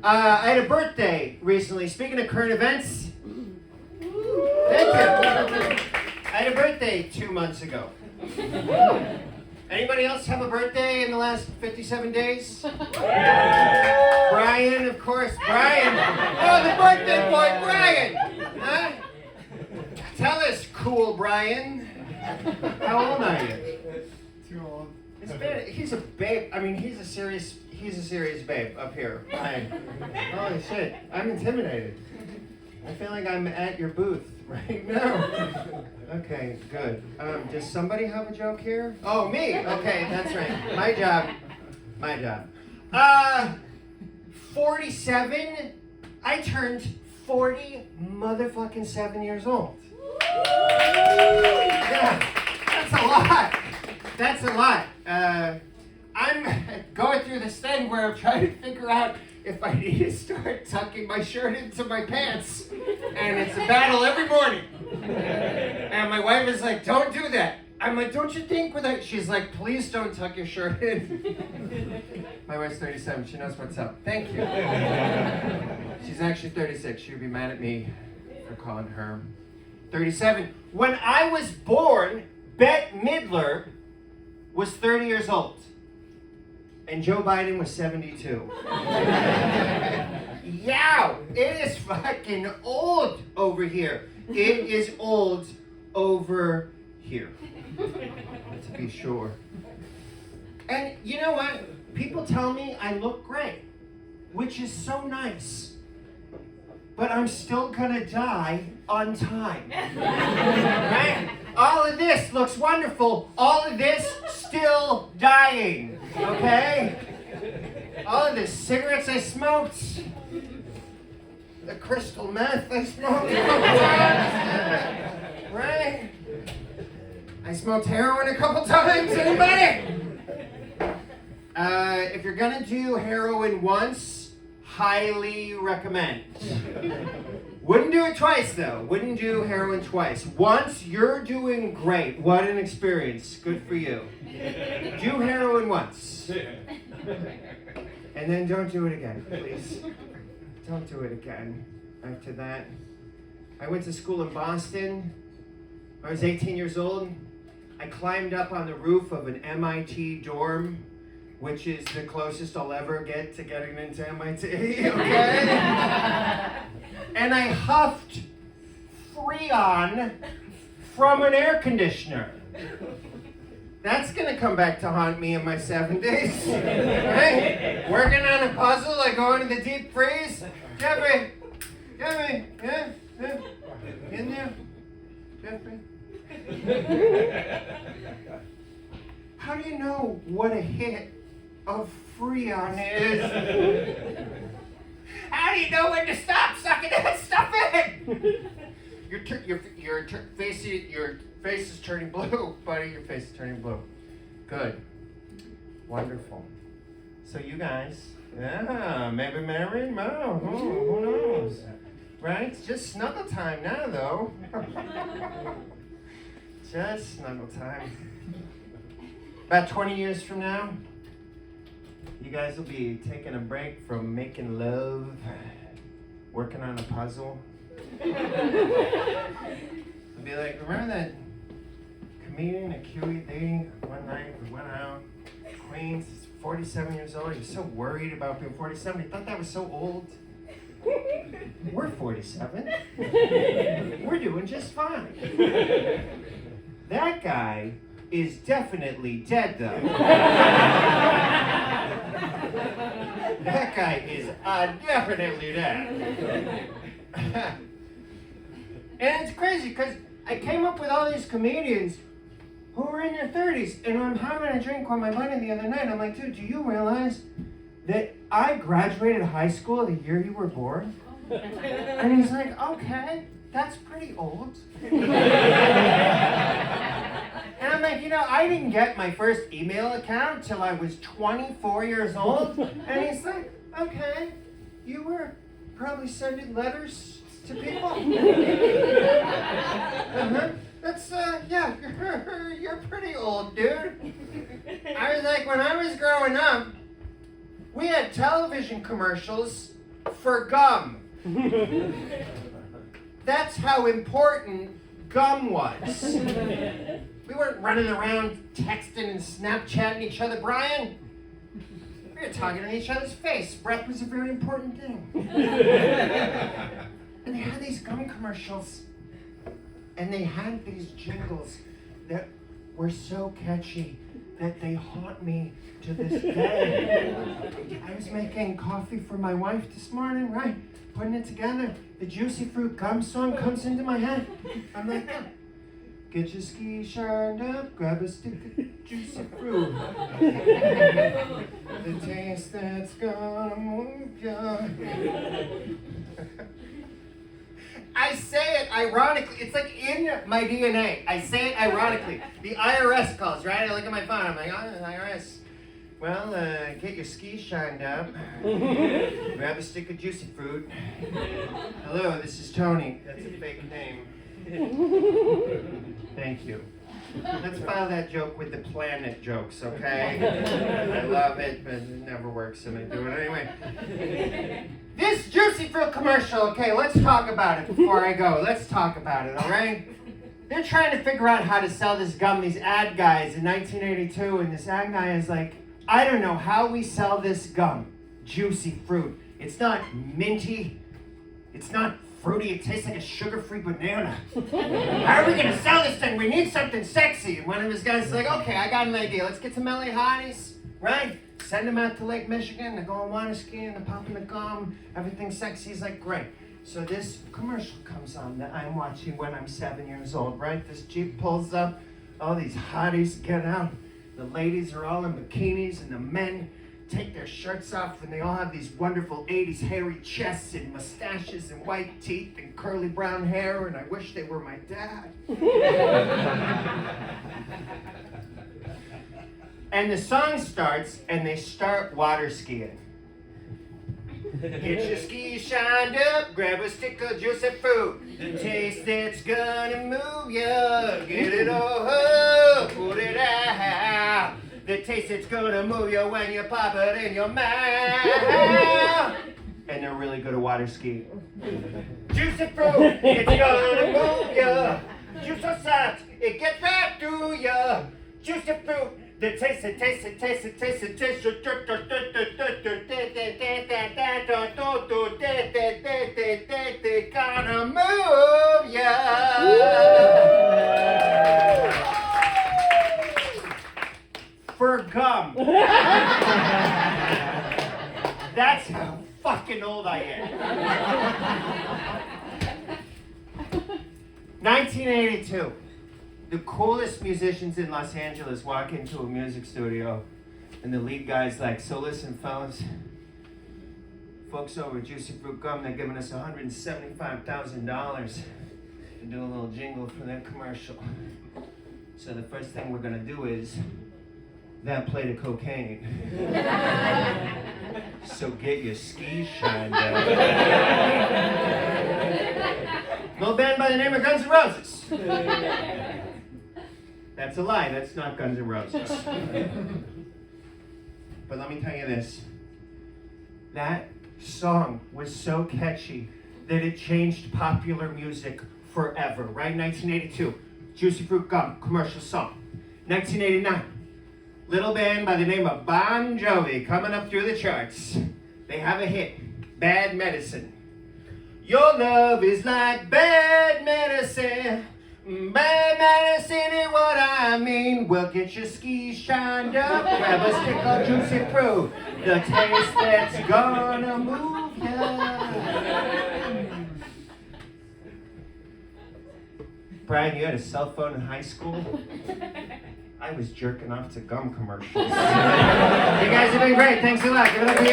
I had a birthday recently. Speaking of current events, thank you. I had a birthday 2 months ago. Anybody else have a birthday in the last 57 days? Brian, of course. Brian. Oh, the birthday boy, Brian. Huh? Tell us, cool Brian. How old are you? Too old. He's a babe. I mean, he's a serious babe up here. Brian. Holy shit. I'm intimidated. I feel like I'm at your booth right now. Okay, good. Does somebody have a joke here? Oh, me. Okay, that's right. My job. 47. I turned 40 motherfucking 7 years old. Yeah, that's a lot. I'm going through this thing where I'm trying to figure out if I need to start tucking my shirt into my pants. And it's a battle every morning. And my wife is like, don't do that. I'm like, don't you think with that? She's like, please don't tuck your shirt in. My wife's 37. She knows what's up. Thank you. She's actually 36. She'd be mad at me for calling her 37. When I was born, Bette Midler was 30 years old. And Joe Biden was 72. Yow! It is fucking old over here. It is old over here. To be sure. And you know what? People tell me I look great, which is so nice. But I'm still gonna die on time. Right? All of this looks wonderful. All of this still dying. Okay? All of the cigarettes I smoked. The crystal meth I smoked. Right? I smoked heroin a couple times. Anybody? If you're gonna do heroin once, highly recommend. Wouldn't do it twice though. Wouldn't do heroin twice. Once, you're doing great. What an experience. Good for you. Do heroin once. And then don't do it again, please. Don't do it again after that. I went to school in Boston. I was 18 years old. I climbed up on the roof of an MIT dorm, which is the closest I'll ever get to getting into MIT, okay? And I huffed Freon from an air conditioner. That's gonna come back to haunt me in my 70s. Right? Working on a puzzle, I go into the deep freeze. Jeffrey, yeah, in there, Jeffrey. How do you know what a hit of Freon is? How do you know when to stop sucking that stuff in? Your face is turning blue, buddy. Your face is turning blue. Good. Wonderful. So you guys, maybe married? No, who knows? Right? It's just snuggle time now, though. Just snuggle time. About 20 years from now, you guys will be taking a break from making love, working on a puzzle. I'll be like, remember that comedian at QED? One night we went out, Queens, 47 years old. He's so worried about being 47. He thought that was so old. We're 47. We're doing just fine. That guy is definitely dead, though. That guy is definitely dead. And it's crazy because I came up with all these comedians who were in their 30s, and I'm having a drink with my buddy the other night. I'm like, dude, do you realize that I graduated high school the year you were born? And he's like, okay, that's pretty old. And I'm like, I didn't get my first email account till I was 24 years old. And he's like, okay, you were probably sending letters to people. That's, yeah, you're pretty old, dude. I was like, when I was growing up, we had television commercials for gum. That's how important gum was. We weren't running around texting and Snapchatting each other, Brian. We were talking in each other's face. Breath was a very important thing. And they had these gum commercials. And they had these jingles that were so catchy that they haunt me to this day. I was making coffee for my wife this morning, right? Putting it together. The Juicy Fruit Gum song comes into my head. I'm like, oh. Get your skis shined up, grab a stick of juicy fruit. The taste that's gonna move ya. I say it ironically. It's like in my DNA. I say it ironically. The IRS calls, right? I look at my phone. I'm like, oh, IRS. Well, get your skis shined up. Grab a stick of juicy fruit. Hello, this is Tony. That's a fake name. Thank you. Let's file that joke with the planet jokes, okay? I love it, but it never works, and I do it anyway. This Juicy Fruit commercial, okay, let's talk about it before I go. Let's talk about it, all right? They're trying to figure out how to sell this gum, these ad guys in 1982, and this ad guy is like, I don't know how we sell this gum, Juicy Fruit. It's not minty. It's not fruity. It tastes like a sugar-free banana. How are we going to sell this thing? We need something sexy. And one of his guys is like, okay, I got an idea. Let's get some LA hotties, right? Send them out to Lake Michigan. They're going water skiing. They're popping the gum. Everything's sexy. He's like, great. So this commercial comes on that I'm watching when I'm 7 years old, right? This Jeep pulls up. All these hotties get out. The ladies are all in bikinis, and the men take their shirts off, and they all have these wonderful 80s hairy chests and mustaches and white teeth and curly brown hair, and I wish they were my dad. And the song starts, and they start water skiing. Get your skis shined up, grab a stick of juicy fruit. The taste that's gonna move ya. Get it all up, put it out. The taste that's gonna move you when you pop it in your mouth. And they're really good at water skiing. Juicy fruit, it's gonna move ya. Juice so soft, it gets right through ya. Juicy fruit. The taste, it tastes, it tastes, it tastes, it tastes, gonna move ya. For gum. That's how fucking old I am. 1982. The coolest musicians in Los Angeles walk into a music studio, and the lead guy's like, so listen, fellas, folks over at Juicy Fruit Gum, they're giving us $175,000 to do a little jingle for their commercial. So the first thing we're gonna do is that plate of cocaine. So get your skis shined up. Little band by the name of Guns N' Roses. That's a lie. That's not Guns N' Roses. But let me tell you this. That song was so catchy that it changed popular music forever. Right? 1982. Juicy Fruit Gum commercial song. 1989. Little band by the name of Bon Jovi coming up through the charts. They have a hit. Bad Medicine. Your love is like bad medicine. Bad medicine is what I mean. Well, get your skis shined up, grab a stick of juicy fruit. The taste that's gonna move ya. Brian, you had a cell phone in high school? I was jerking off to gum commercials. You guys have been great. Thanks a lot. Give it up for you.